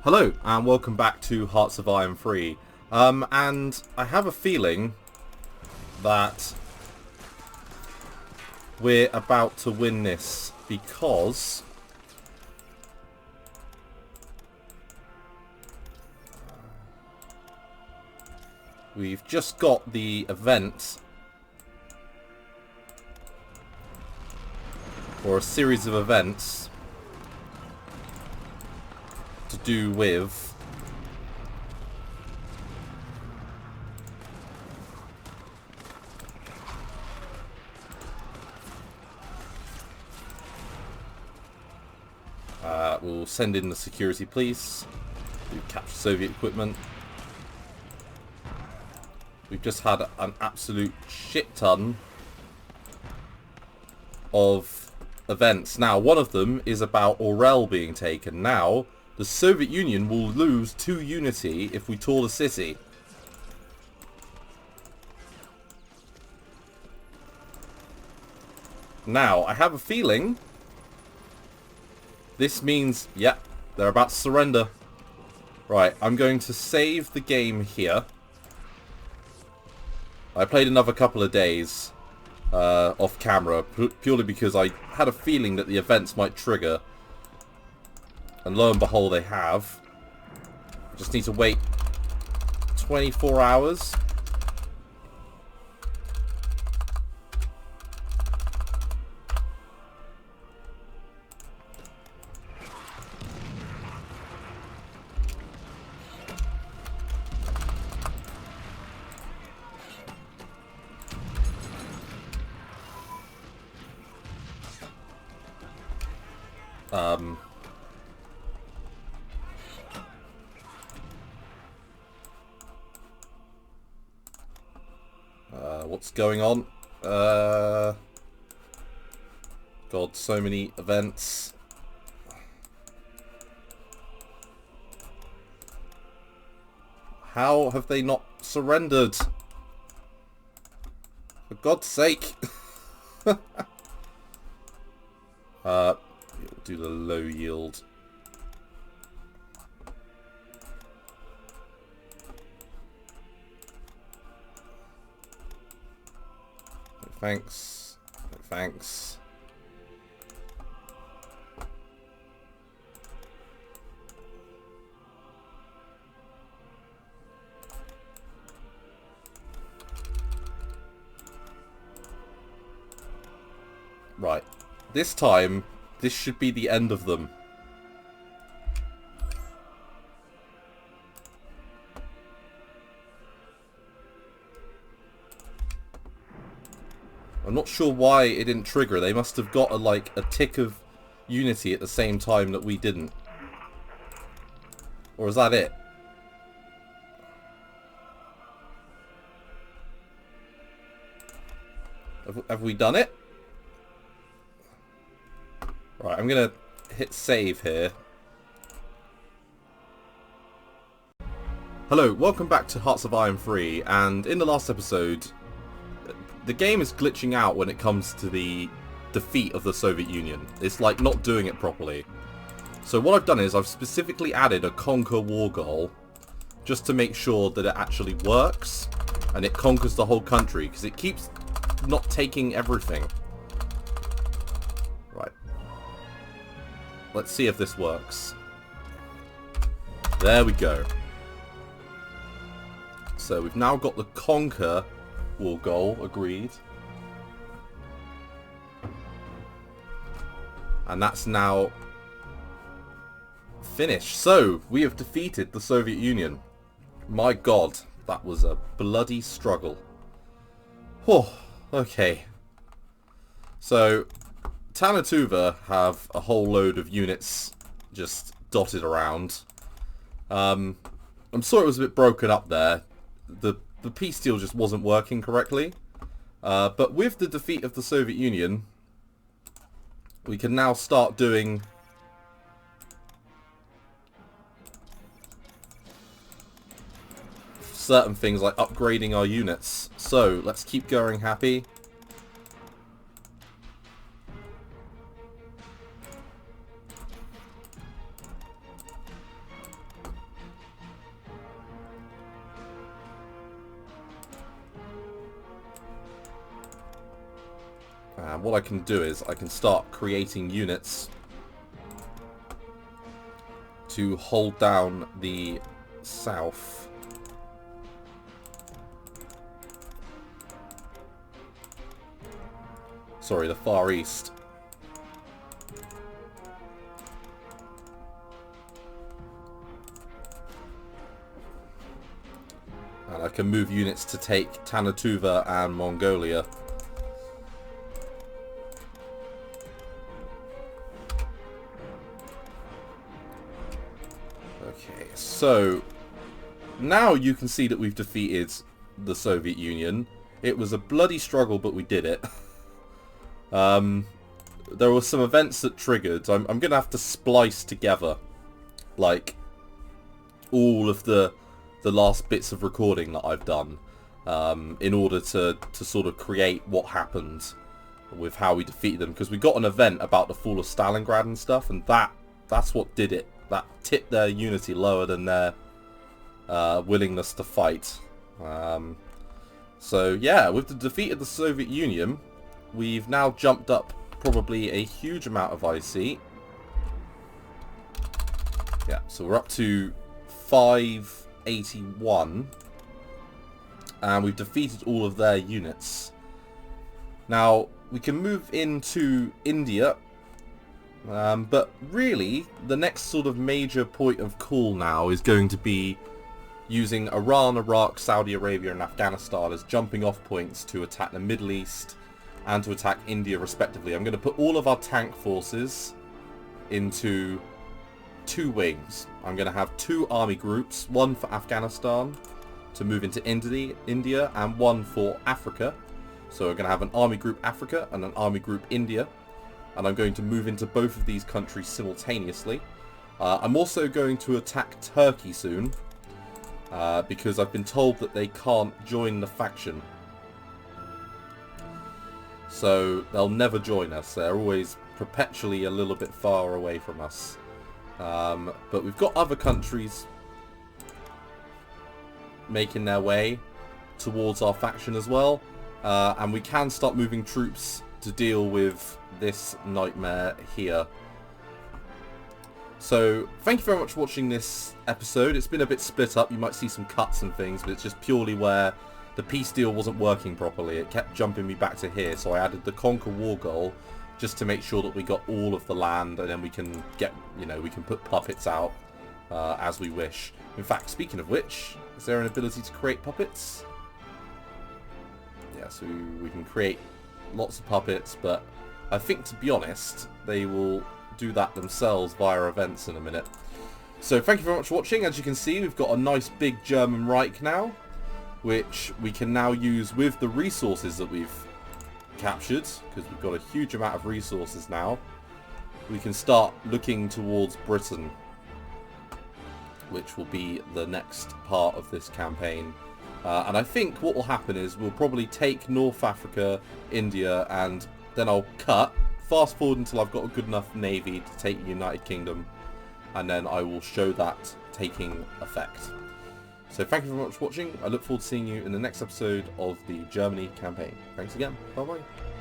Hello and welcome back to Hearts of Iron 3. And I have a feeling that we're about to win this because we've just got the event, or a series of events to do with we'll send in the security police to capture Soviet equipment. We've just had an absolute shit ton of events. Now, one of them is about Orel being taken. Now, the Soviet Union will lose 2 unity if we tour the city. Now, I have a feeling this means, yeah, they're about to surrender. Right, I'm going to save the game here. I played another couple of days off camera, purely because I had a feeling that the events might trigger. And lo and behold, they have. I just need to wait 24 hours. What's going on? God, so many events. How have they not surrendered? For God's sake. We'll do the low yield. Thanks. Thanks. Right. This time, this should be the end of them. I'm not sure why it didn't trigger. They must have got a tick of unity at the same time that we didn't. Or is that it? Have we done it? Right, I'm gonna hit save here. Hello, welcome back to Hearts of Iron 3, and in the last episode, the game is glitching out when it comes to the defeat of the Soviet Union. It's like not doing it properly. So what I've done is I've specifically added a conquer war goal just to make sure that it actually works and it conquers the whole country, because it keeps not taking everything. Right. Let's see if this works. There we go. So we've now got the conquer war goal agreed. And that's now finished. So, we have defeated the Soviet Union. My God, that was a bloody struggle. Oh, okay. So, Tanatuva have a whole load of units just dotted around. I'm sorry it was a bit broken up there. The peace deal just wasn't working correctly. But with the defeat of the Soviet Union, we can now start doing certain things like upgrading our units. So, let's keep going happy. And what I can do is I can start creating units to hold down the south. Sorry, the Far East. And I can move units to take Tanatuva and Mongolia. Okay, so now you can see that we've defeated the Soviet Union. It was a bloody struggle, but we did it. There were some events that triggered. I'm going to have to splice together, like, all of the last bits of recording that I've done in order to sort of create what happened with how we defeated them. Because we got an event about the fall of Stalingrad and stuff, and that's what did it. That tipped their unity lower than their willingness to fight. So yeah, with the defeat of the Soviet Union, we've now jumped up probably a huge amount of IC. Yeah, so we're up to 581. And we've defeated all of their units. Now, we can move into India. But really, the next sort of major point of call now is going to be using Iran, Iraq, Saudi Arabia and Afghanistan as jumping off points to attack the Middle East and to attack India respectively. I'm going to put all of our tank forces into 2 wings. I'm going to have 2 army groups, one for Afghanistan to move into India and one for Africa. So we're going to have an army group Africa and an army group India. And I'm going to move into both of these countries simultaneously. I'm also going to attack Turkey soon, because I've been told that they can't join the faction. So they'll never join us. They're always perpetually a little bit far away from us. But we've got other countries making their way towards our faction as well. And we can start moving troops to deal with this nightmare here. So thank you very much for watching this episode. It's been a bit split up. You might see some cuts and things, but it's just purely where the peace deal wasn't working properly. It kept jumping me back to here, so I added the conquer war goal just to make sure that we got all of the land, and then we can get, you know, we can put puppets out as we wish. In fact, speaking of which, is there an ability to create puppets? Yeah, so we can create lots of puppets, but I think, to be honest, they will do that themselves via events in a minute. So thank you very much for watching. As you can see, we've got a nice big German Reich now, which we can now use with the resources that we've captured, because we've got a huge amount of resources now. We can start looking towards Britain, which will be the next part of this campaign. And I think what will happen is we'll probably take North Africa, India, and then I'll fast forward until I've got a good enough navy to take the United Kingdom, and then I will show that taking effect. So thank you very much for watching. I look forward to seeing you in the next episode of the Germany campaign. Thanks again. Bye bye.